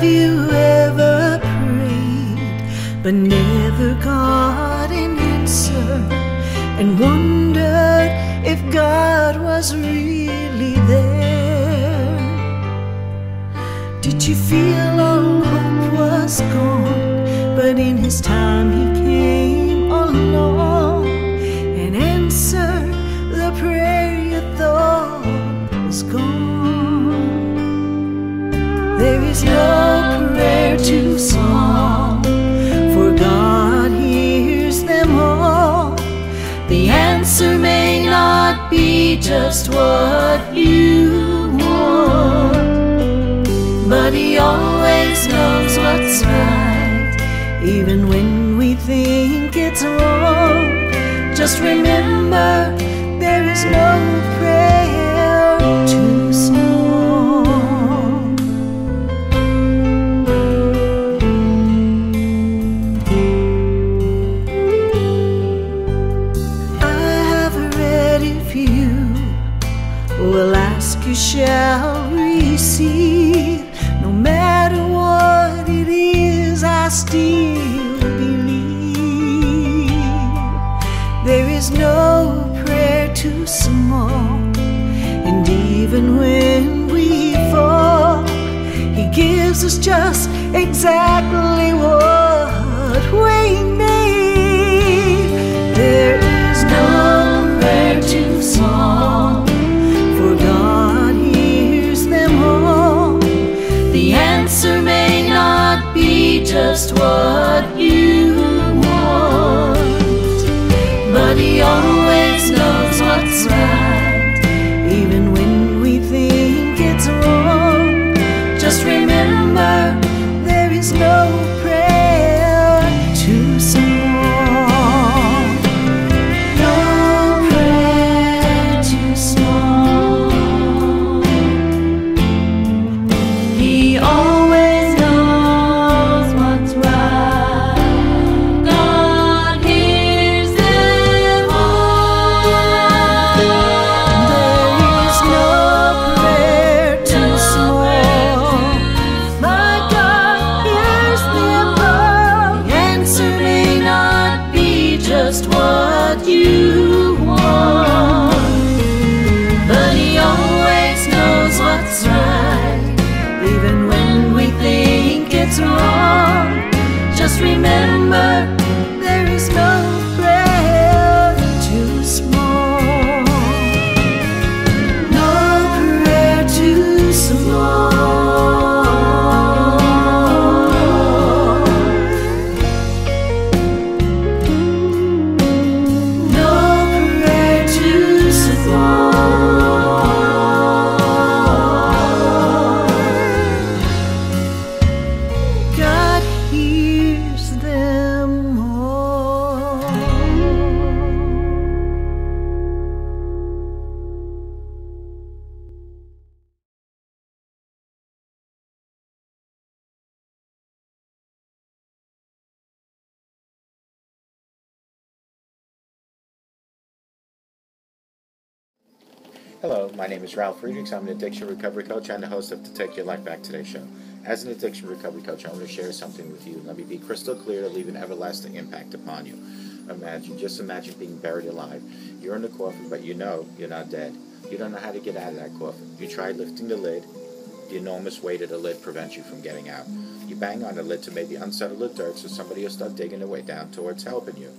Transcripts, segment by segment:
Have you ever prayed but never got an answer, and wondered if God was really there? Did you feel all hope was gone, but in His time He came along and answered the prayer you thought was gone? There is no prayer too small, for God hears them all. The answer may not be just what you want, but He always knows what's right, even when we think it's wrong. Just remember, there is no prayer too small. Will ask, you shall receive. No matter what it is, I still believe. There is no prayer too small, and even when we fall, He gives us just exactly what we need. There is no prayer too small, for God hears them all. The answer may not be just what you want, but He always knows what's right, even when we think it's wrong. Just remember, there is no prayer too small. No prayer too small. He always knows what's right. God hears them all. There is no prayer too small. My God hears them all. The answer may not be just what you want, but He always knows what's right, even when we think it's wrong. Just remember, there is no prayer too small. No prayer too small. No prayer too small. God hears them all. Hello, my name is Ralf Friedrichs. I'm an addiction recovery coach and the host of the Take Your Life Back Today show. As an addiction recovery coach, I want to share something with you. Let me be crystal clear to leave an everlasting impact upon you. Just imagine being buried alive. You're in the coffin, but you know you're not dead. You don't know how to get out of that coffin. You tried lifting the lid. The enormous weight of the lid prevents you from getting out. You bang on the lid to maybe unsettle the dirt so somebody will start digging their way down towards helping you.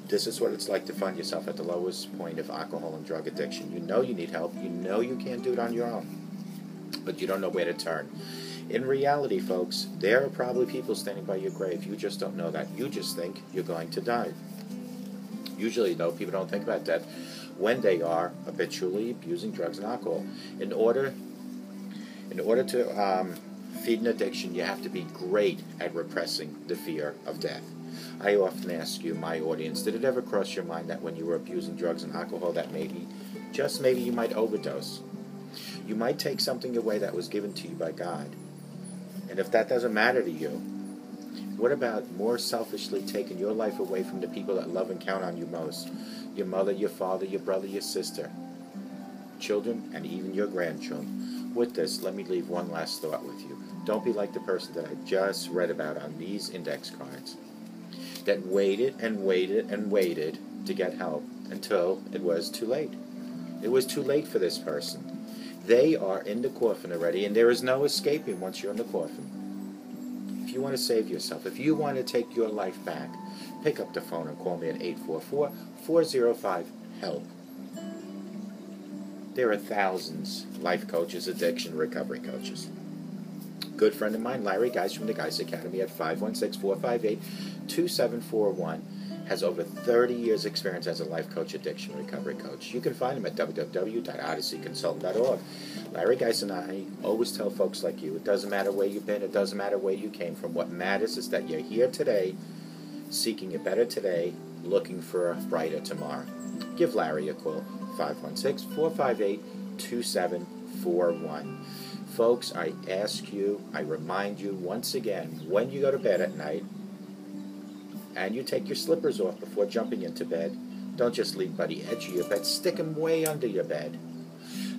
This is what it's like to find yourself at the lowest point of alcohol and drug addiction. You know you need help. You know you can't do it on your own, but you don't know where to turn. In reality, folks, there are probably people standing by your grave. You just don't know that. You just think you're going to die. Usually, though, people don't think about death when they are habitually abusing drugs and alcohol. In order to feed an addiction, you have to be great at repressing the fear of death. I often ask you, my audience, did it ever cross your mind that when you were abusing drugs and alcohol that maybe, just maybe, you might overdose? You might take something away that was given to you by God. And if that doesn't matter to you, what about more selfishly taking your life away from the people that love and count on you most? Your mother, your father, your brother, your sister, children, and even your grandchildren. With this, let me leave one last thought with you. Don't be like the person that I just read about on these index cards, that waited and waited and waited to get help until it was too late. It was too late for this person. They are in the coffin already, and there is no escaping once you're in the coffin. If you want to save yourself, if you want to take your life back, pick up the phone and call me at 844-405-HELP. There are thousands life coaches, addiction recovery coaches. Good friend of mine, Larry Geis from the Geis Academy at 516-458-2741, has over 30 years experience as a life coach, addiction recovery coach. You can find him at www.odysseyconsultant.org. Larry Geis and I always tell folks like you, it doesn't matter where you've been, it doesn't matter where you came from. What matters is that you're here today, seeking a better today, looking for a brighter tomorrow. Give Larry a call, 516-458-2741. Folks, I ask you, I remind you once again, when you go to bed at night and you take your slippers off before jumping into bed, don't just leave by the edge of your bed, stick them way under your bed.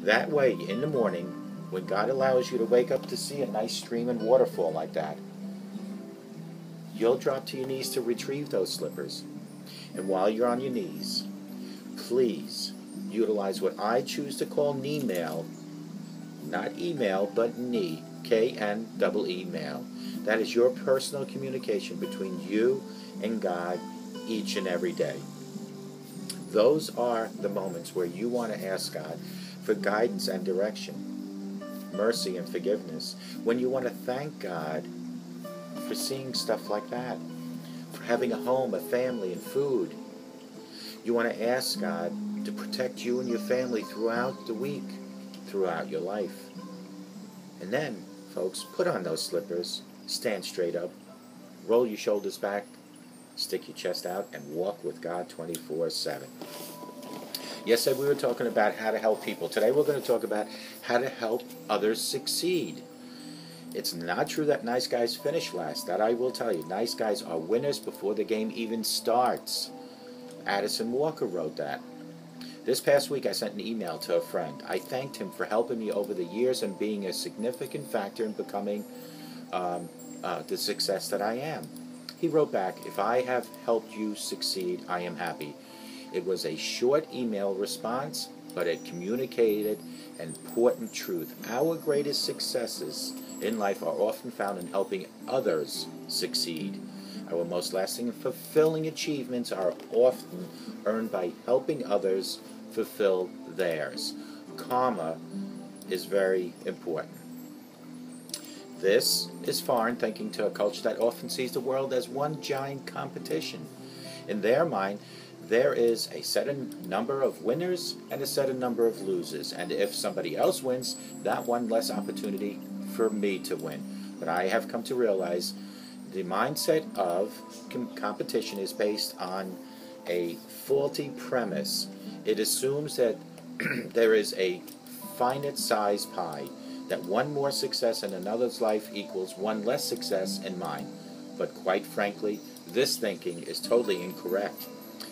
That way, in the morning, when God allows you to wake up to see a nice stream and waterfall like that, you'll drop to your knees to retrieve those slippers. And while you're on your knees, please utilize what I choose to call knee-mail. Not email, but knee, K-N-E-E mail. That is your personal communication between you and God each and every day. Those are the moments where you want to ask God for guidance and direction, mercy and forgiveness. When you want to thank God for seeing stuff like that, for having a home, a family, and food. You want to ask God to protect you and your family throughout the week, throughout your life. And then, folks, put on those slippers, stand straight up, roll your shoulders back, stick your chest out, and walk with God 24/7. Yesterday we were talking about how to help people. Today we're going to talk about how to help others succeed. It's not true that nice guys finish last. That I will tell you. Nice guys are winners before the game even starts. Addison Walker wrote that. This past week I sent an email to a friend. I thanked him for helping me over the years and being a significant factor in becoming the success that I am. He wrote back, "If I have helped you succeed, I am happy." It was a short email response, but it communicated an important truth. Our greatest successes in life are often found in helping others succeed. Our most lasting and fulfilling achievements are often earned by helping others fulfill theirs. Karma is very important. This is foreign thinking to a culture that often sees the world as one giant competition. In their mind, there is a set number of winners and a set number of losers. And if somebody else wins, that one less opportunity for me to win. But I have come to realize the mindset of competition is based on a faulty premise. It assumes that there is a finite size pie, that one more success in another's life equals one less success in mine. But quite frankly, this thinking is totally incorrect.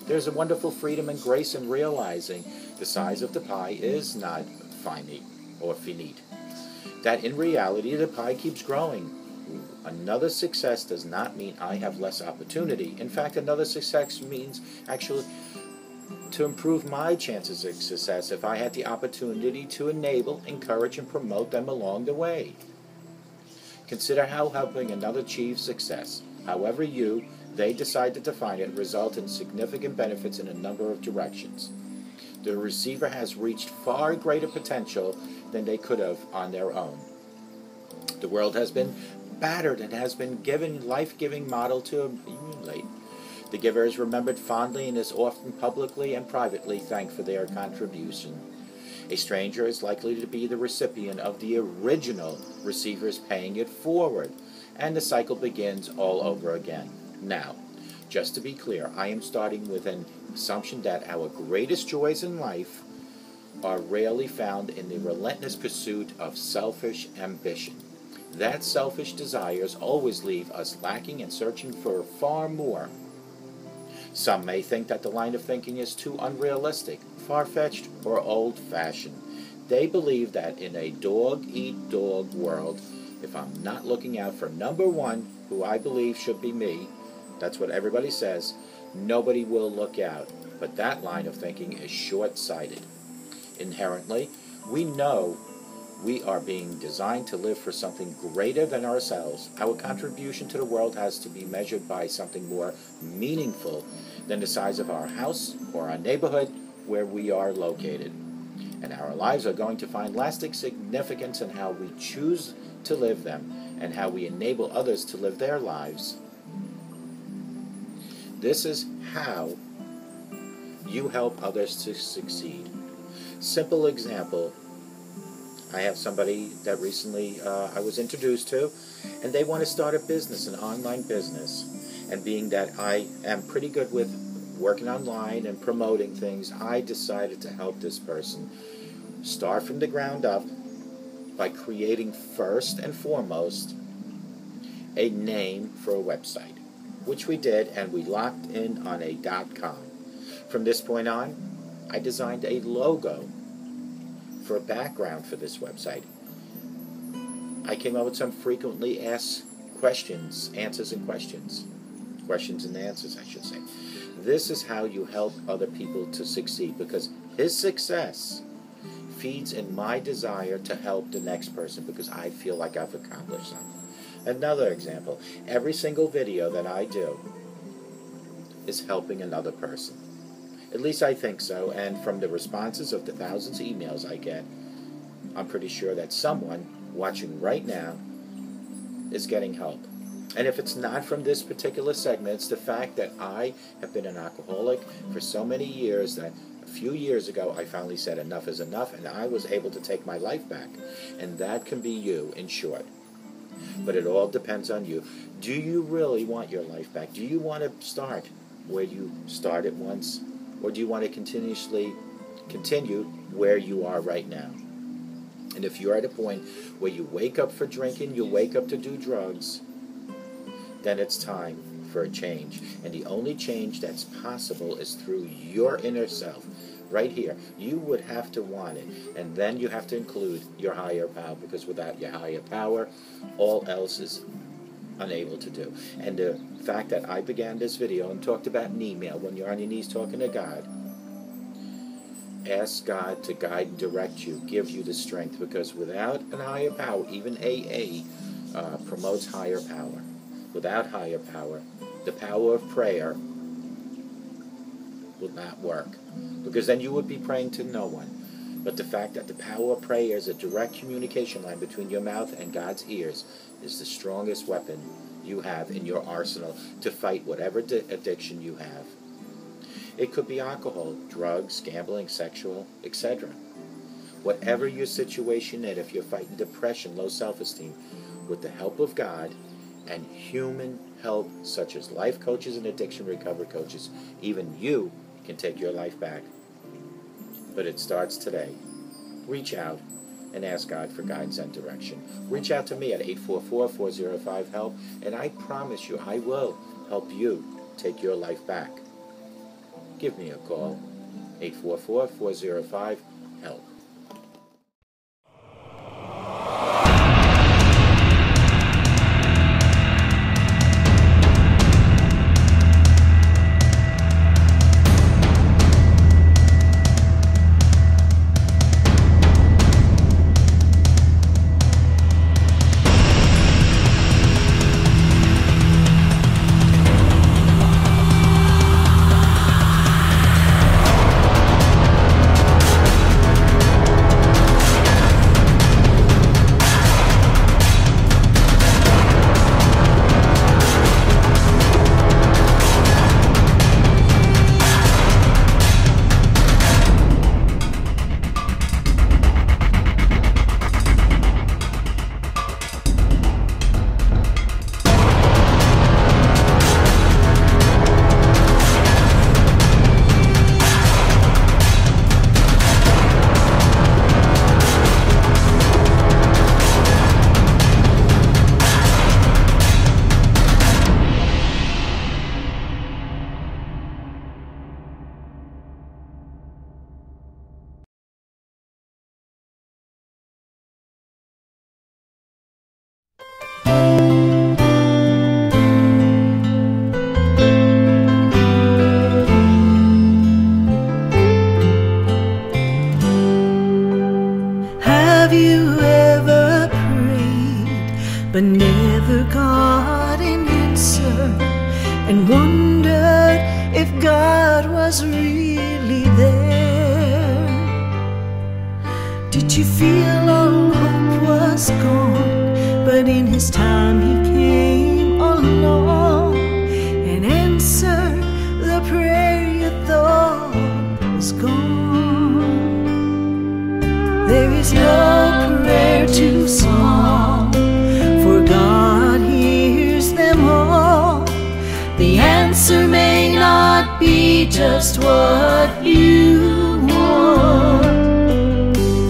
There's a wonderful freedom and grace in realizing the size of the pie is not finite or finite. That in reality the pie keeps growing. Another success does not mean I have less opportunity. In fact, another success means actually to improve my chances of success if I had the opportunity to enable, encourage, and promote them along the way. Consider how helping another achieve success, however they decide to define it, result in significant benefits in a number of directions. The receiver has reached far greater potential than they could have on their own. The world has been battered and has been given life-giving model to emulate. The giver is remembered fondly and is often publicly and privately thanked for their contribution. A stranger is likely to be the recipient of the original receiver's paying it forward, and the cycle begins all over again. Now, just to be clear, I am starting with an assumption that our greatest joys in life are rarely found in the relentless pursuit of selfish ambition. That selfish desires always leave us lacking and searching for far more. Some may think that the line of thinking is too unrealistic, far-fetched, or old-fashioned. They believe that in a dog-eat-dog world, if I'm not looking out for number one, who I believe should be me, that's what everybody says, nobody will look out. But that line of thinking is short-sighted. Inherently, we know we are being designed to live for something greater than ourselves. Our contribution to the world has to be measured by something more meaningful than the size of our house or our neighborhood where we are located. And our lives are going to find lasting significance in how we choose to live them and how we enable others to live their lives. This is how you help others to succeed. Simple example. I have somebody that recently I was introduced to, and they want to start a business, an online business. And being that I am pretty good with working online and promoting things, I decided to help this person start from the ground up by creating first and foremost a name for a website, which we did, and we locked in on a .com. From this point on, I designed a logo for a background for this website. I came up with some frequently asked questions, answers and questions. Questions and answers, I should say. This is how you help other people to succeed, because his success feeds in my desire to help the next person because I feel like I've accomplished something. Another example, every single video that I do is helping another person. At least I think so, and from the responses of the thousands of emails I get, I'm pretty sure that someone watching right now is getting help. And if it's not from this particular segment, it's the fact that I have been an alcoholic for so many years that a few years ago I finally said enough is enough, and I was able to take my life back. And that can be you, in short. But it all depends on you. Do you really want your life back? Do you want to start where you started once? Or do you want to continue where you are right now? And if you're at a point where you wake up for drinking, you wake up to do drugs, then it's time for a change. And the only change that's possible is through your inner self. Right here. You would have to want it. And then you have to include your higher power, because without your higher power, all else is unable to do. And the fact that I began this video and talked about an email, when you're on your knees talking to God, ask God to guide and direct you, give you the strength, because without a higher power, even AA promotes higher power. Without higher power, the power of prayer would not work, because then you would be praying to no one. But the fact that the power of prayer is a direct communication line between your mouth and God's ears is the strongest weapon you have in your arsenal to fight whatever addiction you have. It could be alcohol, drugs, gambling, sexual, etc. Whatever your situation is, if you're fighting depression, low self-esteem, with the help of God and human help such as life coaches and addiction recovery coaches, even you can take your life back. But it starts today. Reach out and ask God for guidance and direction. Reach out to me at 844-405-HELP, and I promise you I will help you take your life back. Give me a call, 844-405-HELP. but never got an answer, and wondered if God was really there. Did you feel all hope was gone, but in His time He came along and answered the prayer you thought was gone? There is no prayer too small, for God hears them all. The answer may not be just what you want,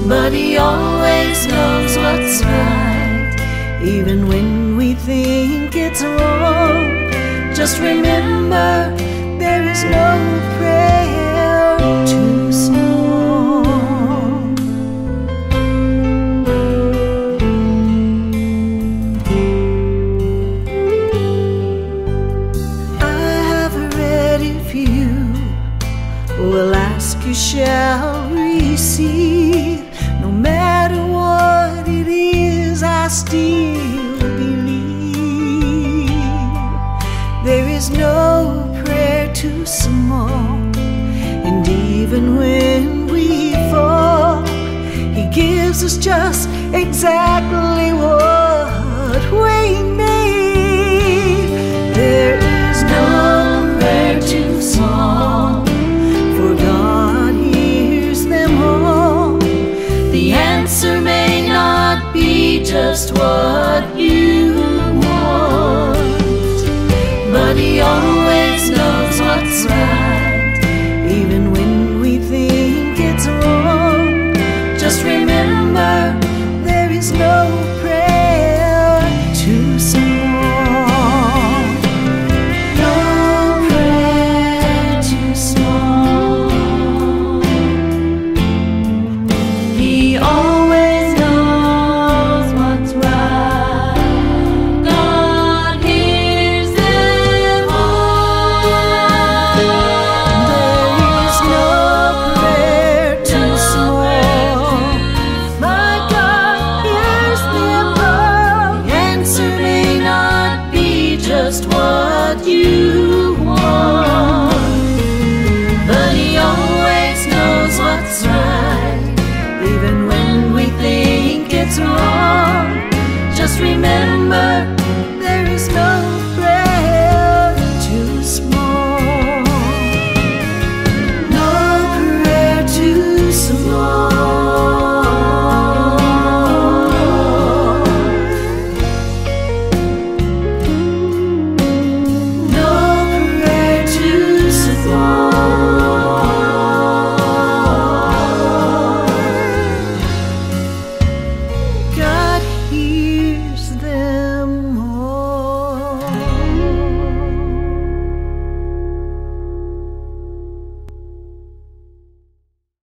but He always knows what's right, even when we think it's wrong. Just remember, there is no prayer too small. I have read if you will ask, you shall receive. No matter what it is, I still believe. There is no prayer too small, and even when we fall, He gives us just exactly what we need. There is no prayer too small, for God hears them all. The answer may not be just what you want, but He always knows what's right, even when we think it's wrong. Just remember, there is no prayer too small. No prayer too small. He always knows what's right. God hears them all. There is no prayer too small. My God hears them all. The answer may not be just what you want, but He always knows what's right, even when we think it's wrong. Just remember,